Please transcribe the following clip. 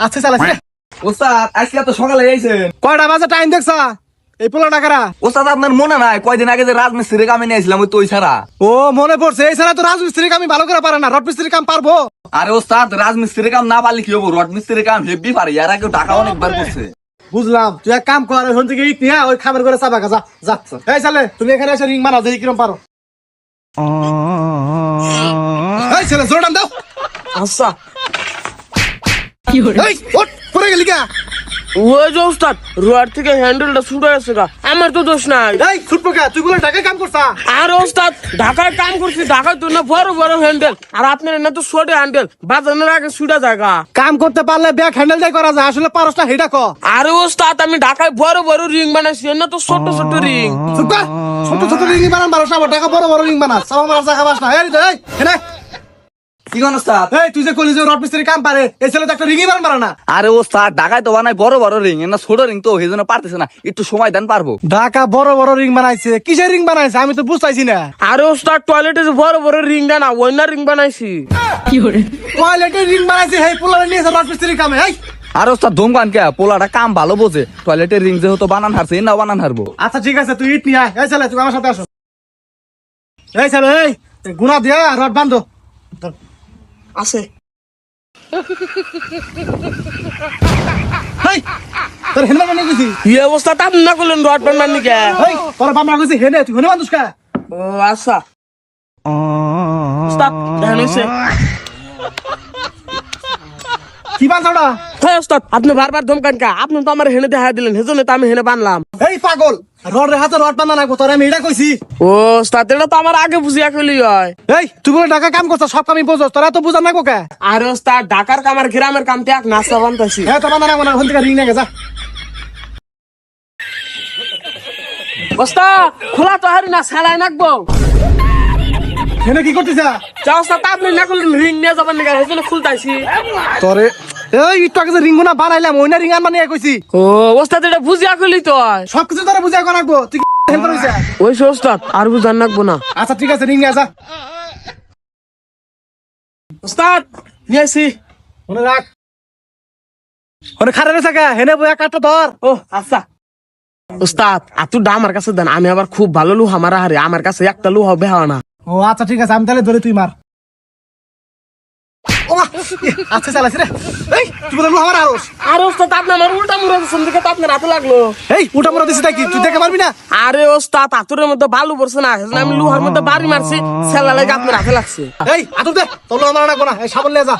আচ্ছা চালাইছে ওস্তাদ আজকে তো সকালে আইছেন কয়টা বাজে টাইম দেখছা এই পোলা টাকারা ওস্তাদ আপনার মনে নাই কয়দিন আগে যে রাজমিস্ত্রি কামে নিয়েছিলাম ওই তো ওই ছাড়া ও মনে পড়ছে এই ছাড়া তো রাজমিস্ত্রি কাম ভালো করে পারে না রড মিস্ত্রি কাম পারবো আরে ওস্তাদ রাজমিস্ত্রি কাম না পারলে কি হবো রড মিস্ত্রি কাম হেভি পারে এর আগে টাকা অনেকবার করছে বুঝলাম তুই এক কাম কর ওখান থেকে ইট নিয়ে ওই খামের করে চাপা যা যা এই চালে তুমি এখানে এসে রিং মারাও দেখি কিরম পারো এই ছেলে জোর টান দাও আচ্ছা এই ওঠ পড়ে গেলি কা ওই যে ওস্তাদ রোয়ার থেকে হ্যান্ডেলটা ছুটে গেছে গা আমার তো দোষ নাই এই ছুটবো কা তুই বলে টাকায় কাম করছা আর ওস্তাদ ঢাকায় কাম করছি ঢাকায় তো না বড় বড় হ্যান্ডেল আর আপনার না তো ছোট হ্যান্ডেল বাজানোর আগে ছুটে জায়গা কাম করতে পারলে ব্যাক হ্যান্ডেলটাই করা যায় আসলে পারসটা হেডা ক আর ওস্তাদ আমি ঢাকায় বড় বড় রিং বানাইছি না তো ছোট ছোট রিং চুপ কর ছোট ছোট রিং বানান ভালো না টাকা বড় বড় রিং বানা সব আমার জায়গা বাস না এই এনে কি কোন ওস্তাদ এই তুই যে কলেজে রড মিস্ত্রি কাম পারে এই ছেলে তো একটা রিংই বানান পারে না আরে ওস্তাদ ঢাকায় তো বানায় বড় বড় রিং না ছোট রিং তো সেই জন্য পারতেছে না একটু সময় দেন পারবো ঢাকা বড় বড় রিং বানাইছে কিসের রিং বানাইছে আমি তো বুঝতেছি না আর ওস্তাদ টয়লেটে যে বড় বড় রিং না ওই না রিং বানাইছি টয়লেটের রিং বানাইছে হেই পোলা নিয়েছে রড মিস্ত্রি কামে এই আর ওস্তাদ ধমকান কে পোলাটা কাম ভালো বোঝে টয়লেটের রিং যেহেতু বানান হারছে না বানান হারবো আচ্ছা ঠিক আছে তুই ইট নিয়ে আয় এই ছেলে তুই আমার সাথে আসো এই ছেলে এই গুনা দিয়া রড বান্ধো আছে এই তোর হেনে বানাই গেছি এই অবস্থা তা না করলেন রড বানান নিকে এই তোর বাবা গেছি হেনে তুই হেনে বান্ধুস কা ও আচ্ছা ওস্তাদ দেখেন হইছে কি বান্ধা হ্যাঁ ওস্তাদ আপনি বারবার ধমকান কা আপনি তো আমার হেনে দেখা দিলেন সেজন্য তো আমি হেনে বানলাম এই পাগল রডের হাতে রড বান্ধা না তোর আমি এটা কইছি ও ওস্তাদ এটা তো আমার আগে বুঝিয়া কইলি হয় এই তুই বলে ঢাকা কাম করছ সব কামই বোঝস তোরা তো বুঝা না কোকে আর ওস্তাদ ঢাকার কামার গ্রামের কাম এক নাস্তা বানতাছি হ্যাঁ তো বান্ধা না ওখান থেকে রিং নিয়ে যা ওস্তাদ খোলা তো হারি না সেলাই নাকবো হেনে কি করতেছ যা ওস্তাদ আপনি না করলেন রিং নিয়ে যাবেন নিকা সেজন্য খুলতাছি তোরে এই একটু আগে যে রিং গুনা বানাইলাম ওইনা রিং আর মানে কইছি ও ওস্তাদ এটা বুঝিয়া কইলি তো হয় সবকিছু তোরা বুঝাই করা রাখবো তুই হেল্প করিস ওই ওস্তাদ আর বুঝান নাকবো না আচ্ছা ঠিক আছে রিং নিয়ে যা ওস্তাদ নিয়ে আসি মনে রাখ ওরে খারে রেছে কা হেনে বইয়া কাটটা ধর ও আচ্ছা ওস্তাদ আতুটা আমার কাছে দেন আমি আবার খুব ভালো লুহা মারা হারে আমার কাছে একটা লুহা বেহা না ও আচ্ছা ঠিক আছে আমি তাহলে ধরে তুই মার ও আচ্ছা চালাইছ রে এই তুই বলে আমার আরস আর ওস্তাদ আপনি আমার উল্টা মুড়া দিচ্ছেন দেখে তো আপনার হাতে লাগলো এই উটা মরা দিছিস কি তুই দেখে পারবি না আরে ওস্তাদ আতুরের মধ্যে বালু পড়ছে না সেজন্য আমি লুহার মধ্যে বাড়ি মারছি সেলা লাগে আপনার হাতে লাগছে এই আতুর দে তোর আমার না কোনা এই সাবল নিয়ে যা